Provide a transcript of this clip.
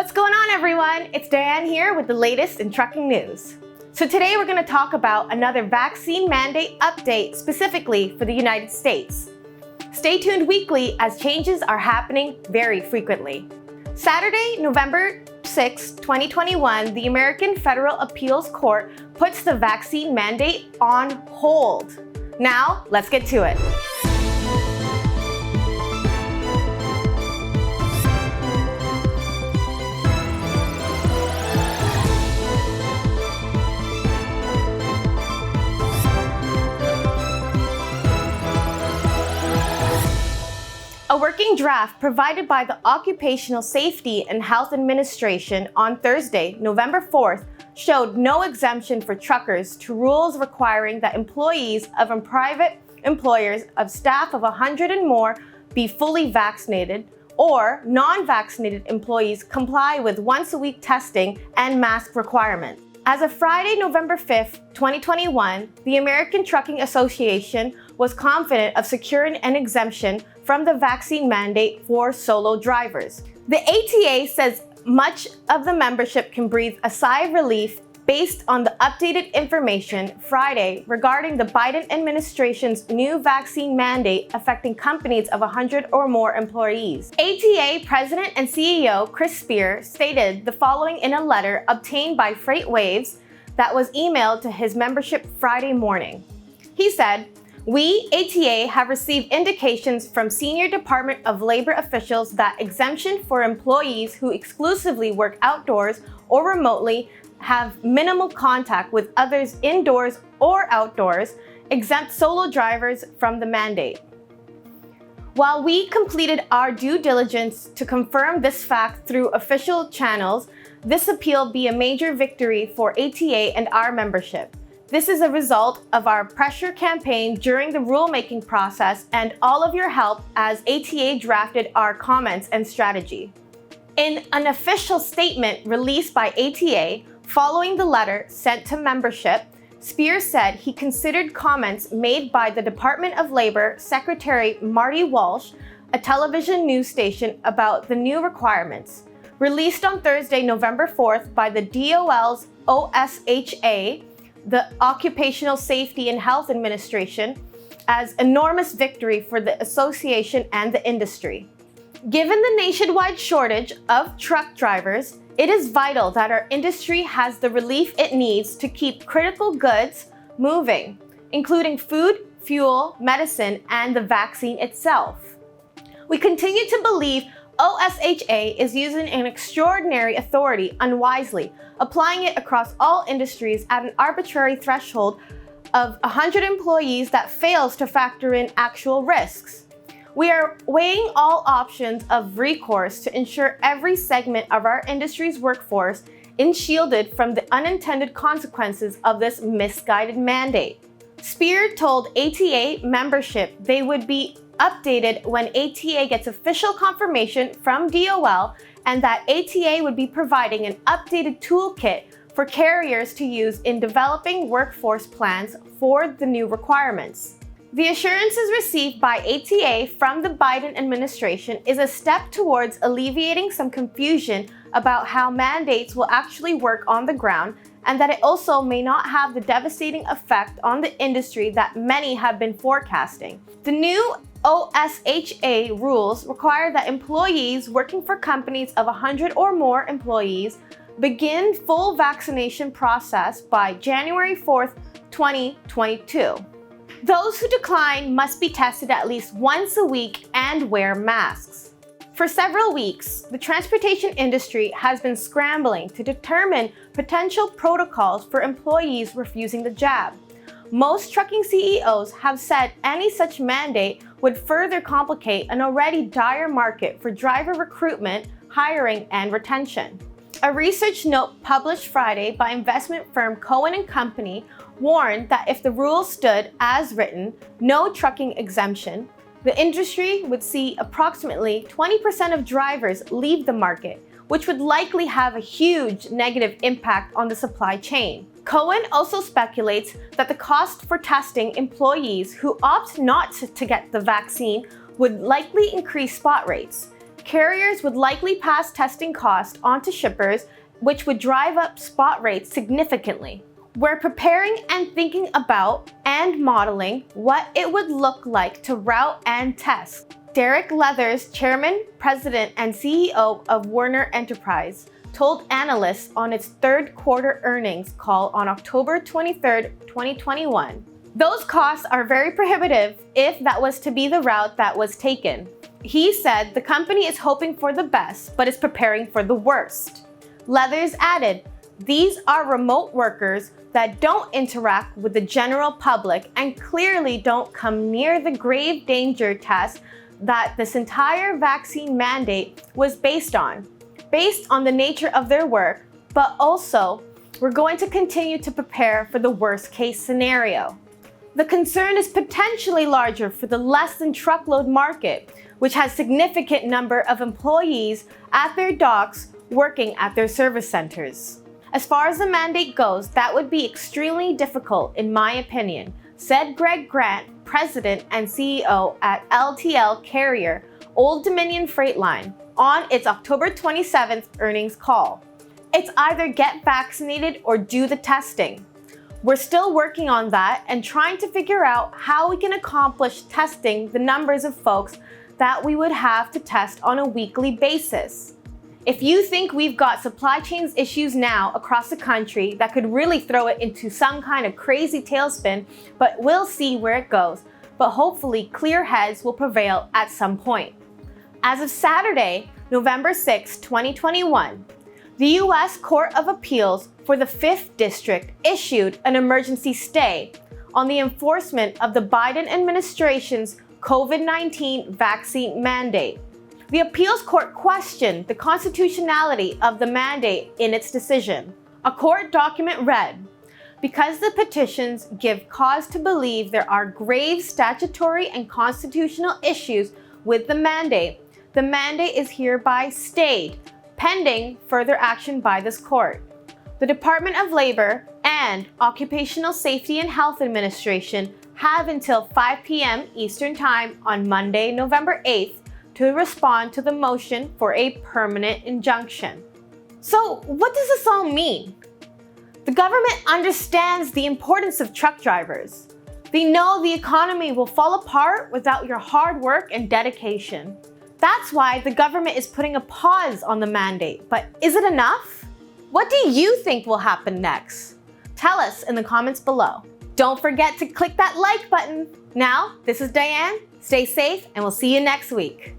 What's going on, everyone? It's Diane here with the latest in trucking news. So today we're going to talk about another vaccine mandate update specifically for the United States. Stay tuned weekly as changes are happening very frequently. Saturday, November 6, 2021, the American Federal Appeals Court puts the vaccine mandate on hold. Now, let's get to it. A working draft provided by the Occupational Safety and Health Administration on Thursday, November 4th, showed no exemption for truckers to rules requiring that employees of private employers of staff of 100 and more be fully vaccinated, or non-vaccinated employees comply with once-a-week testing and mask requirements. As of Friday, November 5th, 2021, the American Trucking Association was confident of securing an exemption from the vaccine mandate for solo drivers. The ATA says much of the membership can breathe a sigh of relief based on the updated information Friday regarding the Biden administration's new vaccine mandate affecting companies of 100 or more employees. ATA President and CEO Chris Spear stated the following in a letter obtained by FreightWaves that was emailed to his membership Friday morning. He said, "We, ATA, have received indications from senior Department of Labor officials that exemption for employees who exclusively work outdoors or remotely, have minimal contact with others indoors or outdoors, exempt solo drivers from the mandate. While we completed our due diligence to confirm this fact through official channels, this appeal be a major victory for ATA and our membership. This is a result of our pressure campaign during the rulemaking process and all of your help as ATA drafted our comments and strategy." In an official statement released by ATA, following the letter sent to membership, Spears said he considered comments made by the Department of Labor Secretary Marty Walsh, a television news station, about the new requirements. Released on Thursday, November 4th by the DOL's OSHA, the Occupational Safety and Health Administration, as enormous victory for the association and the industry. Given the nationwide shortage of truck drivers, it is vital that our industry has the relief it needs to keep critical goods moving, including food, fuel, medicine, and the vaccine itself. We continue to believe OSHA is using an extraordinary authority unwisely, applying it across all industries at an arbitrary threshold of 100 employees that fails to factor in actual risks. We are weighing all options of recourse to ensure every segment of our industry's workforce is shielded from the unintended consequences of this misguided mandate. Spear told ATA membership they would be updated when ATA gets official confirmation from DOL and that ATA would be providing an updated toolkit for carriers to use in developing workforce plans for the new requirements. The assurances received by ATA from the Biden administration is a step towards alleviating some confusion about how mandates will actually work on the ground, and that it also may not have the devastating effect on the industry that many have been forecasting. The new OSHA rules require that employees working for companies of 100 or more employees begin full vaccination process by January 4th, 2022. Those who decline must be tested at least once a week and wear masks. For several weeks, the transportation industry has been scrambling to determine potential protocols for employees refusing the jab. Most trucking CEOs have said any such mandate would further complicate an already dire market for driver recruitment, hiring, and retention. A research note published Friday by investment firm Cohen & Company warned that if the rules stood as written, no trucking exemption, the industry would see approximately 20% of drivers leave the market, which would likely have a huge negative impact on the supply chain. Cohen also speculates that the cost for testing employees who opt not to get the vaccine would likely increase spot rates. Carriers would likely pass testing costs onto shippers, which would drive up spot rates significantly. We're preparing and thinking about and modeling what it would look like to route and test. Derek Leathers, Chairman, President, and CEO of Werner Enterprise, told analysts on its third quarter earnings call on October 23, 2021. Those costs are very prohibitive if that was to be the route that was taken. He said the company is hoping for the best, but is preparing for the worst. Leathers added, "These are remote workers that don't interact with the general public and clearly don't come near the grave danger test that this entire vaccine mandate was based on the nature of their work, but also we're going to continue to prepare for the worst case scenario." The concern is potentially larger for the less than truckload market, which has significant number of employees at their docks working at their service centers. As far as the mandate goes, that would be extremely difficult in my opinion, said Greg Grant, President and CEO at LTL carrier Old Dominion Freight Line, on its October 27th earnings call. It's either get vaccinated or do the testing. We're still working on that and trying to figure out how we can accomplish testing the numbers of folks that we would have to test on a weekly basis. If you think we've got supply chains issues now across the country that could really throw it into some kind of crazy tailspin, but we'll see where it goes. But hopefully clear heads will prevail at some point. As of Saturday, November 6, 2021, the U.S. Court of Appeals for the 5th District issued an emergency stay on the enforcement of the Biden administration's COVID-19 vaccine mandate. The appeals court questioned the constitutionality of the mandate in its decision. A court document read, "Because the petitions give cause to believe there are grave statutory and constitutional issues with the mandate is hereby stayed, pending further action by this court. The Department of Labor and Occupational Safety and Health Administration have until 5 p.m. Eastern Time on Monday, November 8th, to respond to the motion for a permanent injunction." So, what does this all mean? The government understands the importance of truck drivers. They know the economy will fall apart without your hard work and dedication. That's why the government is putting a pause on the mandate. But is it enough? What do you think will happen next? Tell us in the comments below. Don't forget to click that like button. Now, this is Diane. Stay safe, and we'll see you next week.